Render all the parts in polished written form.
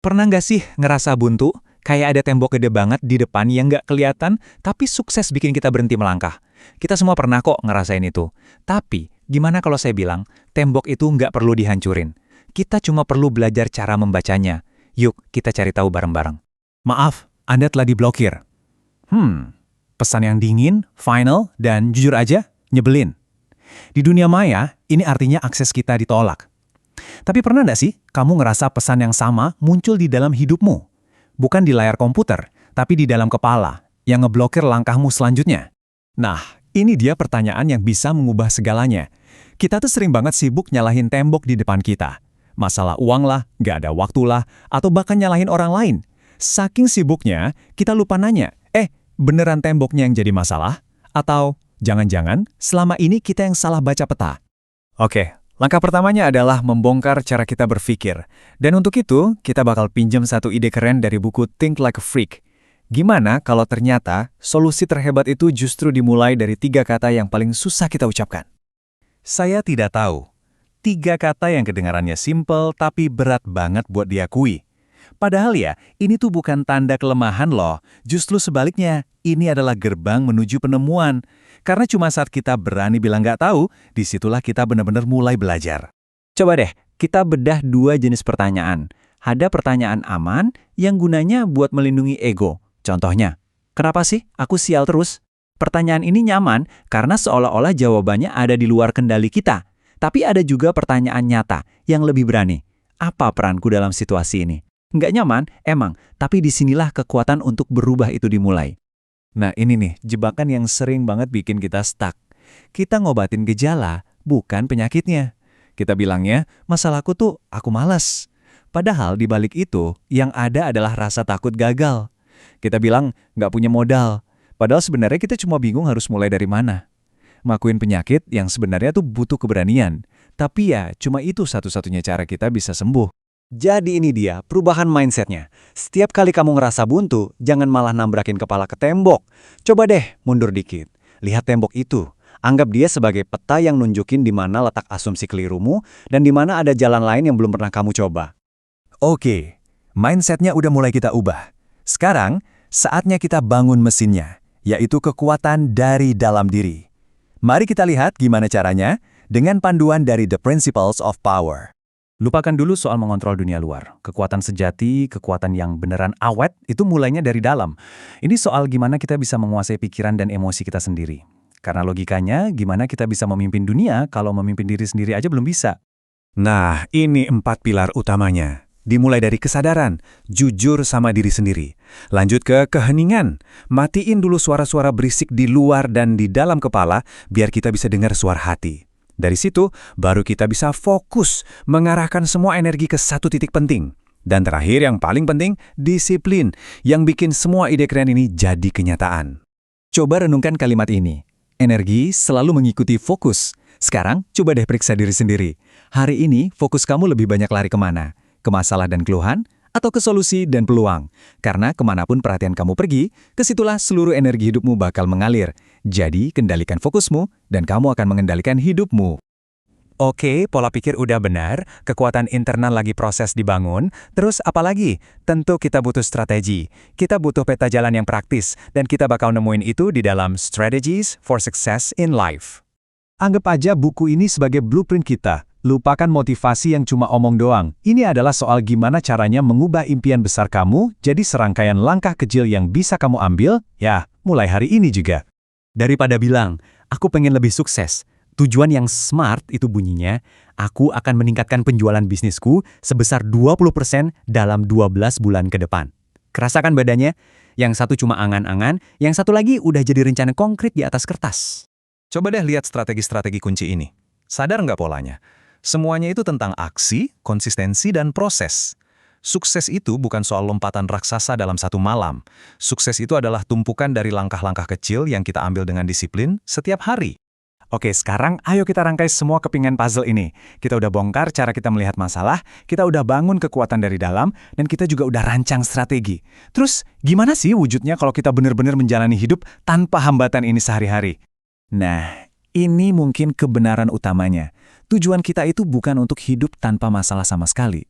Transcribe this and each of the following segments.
Pernah nggak sih ngerasa buntu? Kayak ada tembok gede banget di depan yang nggak kelihatan, tapi sukses bikin kita berhenti melangkah. Kita semua pernah kok ngerasain itu. Tapi, gimana kalau saya bilang, tembok itu nggak perlu dihancurin. Kita cuma perlu belajar cara membacanya. Yuk, kita cari tahu bareng-bareng. Maaf, Anda telah diblokir. Pesan yang dingin, final, dan jujur aja, nyebelin. Di dunia maya, ini artinya akses kita ditolak. Tapi pernah nggak sih kamu ngerasa pesan yang sama muncul di dalam hidupmu? Bukan di layar komputer, tapi di dalam kepala, yang ngeblokir langkahmu selanjutnya. Nah, ini dia pertanyaan yang bisa mengubah segalanya. Kita tuh sering banget sibuk nyalahin tembok di depan kita. Masalah uang lah, nggak ada waktu lah, atau bahkan nyalahin orang lain. Saking sibuknya, kita lupa nanya, beneran temboknya yang jadi masalah? Atau jangan-jangan selama ini kita yang salah baca peta? Oke, langkah pertamanya adalah membongkar cara kita berpikir. Dan untuk itu, kita bakal pinjam satu ide keren dari buku Think Like a Freak. Gimana kalau ternyata solusi terhebat itu justru dimulai dari 3 kata yang paling susah kita ucapkan? Saya tidak tahu. 3 kata yang kedengarannya simple tapi berat banget buat diakui. Padahal ya, ini tuh bukan tanda kelemahan loh. Justru sebaliknya, ini adalah gerbang menuju penemuan. Karena cuma saat kita berani bilang nggak tahu, disitulah kita benar-benar mulai belajar. Coba deh, kita bedah 2 jenis pertanyaan. Ada pertanyaan aman yang gunanya buat melindungi ego. Contohnya, kenapa sih aku sial terus? Pertanyaan ini nyaman karena seolah-olah jawabannya ada di luar kendali kita. Tapi ada juga pertanyaan nyata yang lebih berani. Apa peranku dalam situasi ini? Nggak nyaman, emang, tapi disinilah kekuatan untuk berubah itu dimulai. Nah ini nih, jebakan yang sering banget bikin kita stuck. Kita ngobatin gejala, bukan penyakitnya. Kita bilangnya, masalahku tuh aku malas. Padahal di balik itu, yang ada adalah rasa takut gagal. Kita bilang, nggak punya modal. Padahal sebenarnya kita cuma bingung harus mulai dari mana. Ngakuin penyakit yang sebenarnya tuh butuh keberanian. Tapi ya, cuma itu satu-satunya cara kita bisa sembuh. Jadi ini dia, perubahan mindsetnya. Setiap kali kamu ngerasa buntu, jangan malah nambrakin kepala ke tembok. Coba deh, mundur dikit. Lihat tembok itu. Anggap dia sebagai peta yang nunjukin di mana letak asumsi kelirumu dan di mana ada jalan lain yang belum pernah kamu coba. Oke, mindsetnya udah mulai kita ubah. Sekarang, saatnya kita bangun mesinnya, yaitu kekuatan dari dalam diri. Mari kita lihat gimana caranya dengan panduan dari The Principles of Power. Lupakan dulu soal mengontrol dunia luar. Kekuatan sejati, kekuatan yang beneran awet, itu mulainya dari dalam. Ini soal gimana kita bisa menguasai pikiran dan emosi kita sendiri. Karena logikanya, gimana kita bisa memimpin dunia kalau memimpin diri sendiri aja belum bisa. Nah, ini 4 pilar utamanya. Dimulai dari kesadaran, jujur sama diri sendiri. Lanjut ke keheningan. Matiin dulu suara-suara berisik di luar dan di dalam kepala, biar kita bisa dengar suara hati. Dari situ, baru kita bisa fokus mengarahkan semua energi ke satu titik penting. Dan terakhir yang paling penting, disiplin yang bikin semua ide keren ini jadi kenyataan. Coba renungkan kalimat ini. Energi selalu mengikuti fokus. Sekarang, coba deh periksa diri sendiri. Hari ini, fokus kamu lebih banyak lari kemana? Ke masalah dan keluhan? Atau ke solusi dan peluang? Karena kemanapun perhatian kamu pergi, kesitulah seluruh energi hidupmu bakal mengalir. Jadi, kendalikan fokusmu, dan kamu akan mengendalikan hidupmu. Oke, pola pikir udah benar, kekuatan internal lagi proses dibangun, terus apa lagi? Tentu kita butuh strategi. Kita butuh peta jalan yang praktis, dan kita bakal nemuin itu di dalam Strategies for Success in Life. Anggap aja buku ini sebagai blueprint kita. Lupakan motivasi yang cuma omong doang. Ini adalah soal gimana caranya mengubah impian besar kamu jadi serangkaian langkah kecil yang bisa kamu ambil, ya, mulai hari ini juga. Daripada bilang, aku pengen lebih sukses. Tujuan yang smart itu bunyinya, aku akan meningkatkan penjualan bisnisku sebesar 20% dalam 12 bulan ke depan. Kerasakan badannya? Yang satu cuma angan-angan, yang satu lagi udah jadi rencana konkret di atas kertas. Coba deh lihat strategi-strategi kunci ini. Sadar nggak polanya? Semuanya itu tentang aksi, konsistensi, dan proses. Sukses itu bukan soal lompatan raksasa dalam satu malam. Sukses itu adalah tumpukan dari langkah-langkah kecil yang kita ambil dengan disiplin setiap hari. Oke, sekarang ayo kita rangkai semua kepingan puzzle ini. Kita udah bongkar cara kita melihat masalah, kita udah bangun kekuatan dari dalam, dan kita juga udah rancang strategi. Terus, gimana sih wujudnya kalau kita benar-benar menjalani hidup tanpa hambatan ini sehari-hari? Nah, ini mungkin kebenaran utamanya. Tujuan kita itu bukan untuk hidup tanpa masalah sama sekali.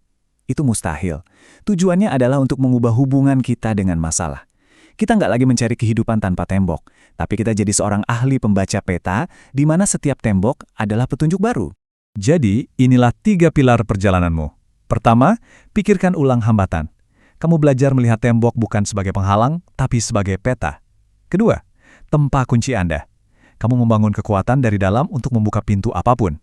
Itu mustahil. Tujuannya adalah untuk mengubah hubungan kita dengan masalah. Kita nggak lagi mencari kehidupan tanpa tembok, tapi kita jadi seorang ahli pembaca peta di mana setiap tembok adalah petunjuk baru. Jadi, inilah 3 pilar perjalananmu. Pertama, pikirkan ulang hambatan. Kamu belajar melihat tembok bukan sebagai penghalang, tapi sebagai peta. Kedua, tempa kunci Anda. Kamu membangun kekuatan dari dalam untuk membuka pintu apapun.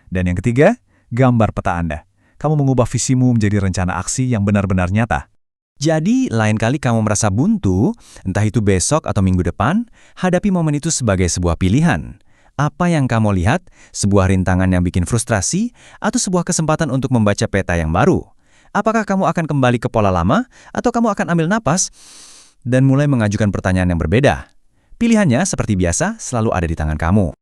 Dan yang ketiga, gambar peta Anda. Kamu mengubah visimu menjadi rencana aksi yang benar-benar nyata. Jadi, lain kali kamu merasa buntu, entah itu besok atau minggu depan, hadapi momen itu sebagai sebuah pilihan. Apa yang kamu lihat, sebuah rintangan yang bikin frustrasi, atau sebuah kesempatan untuk membaca peta yang baru? Apakah kamu akan kembali ke pola lama, atau kamu akan ambil napas dan mulai mengajukan pertanyaan yang berbeda? Pilihannya, seperti biasa, selalu ada di tangan kamu.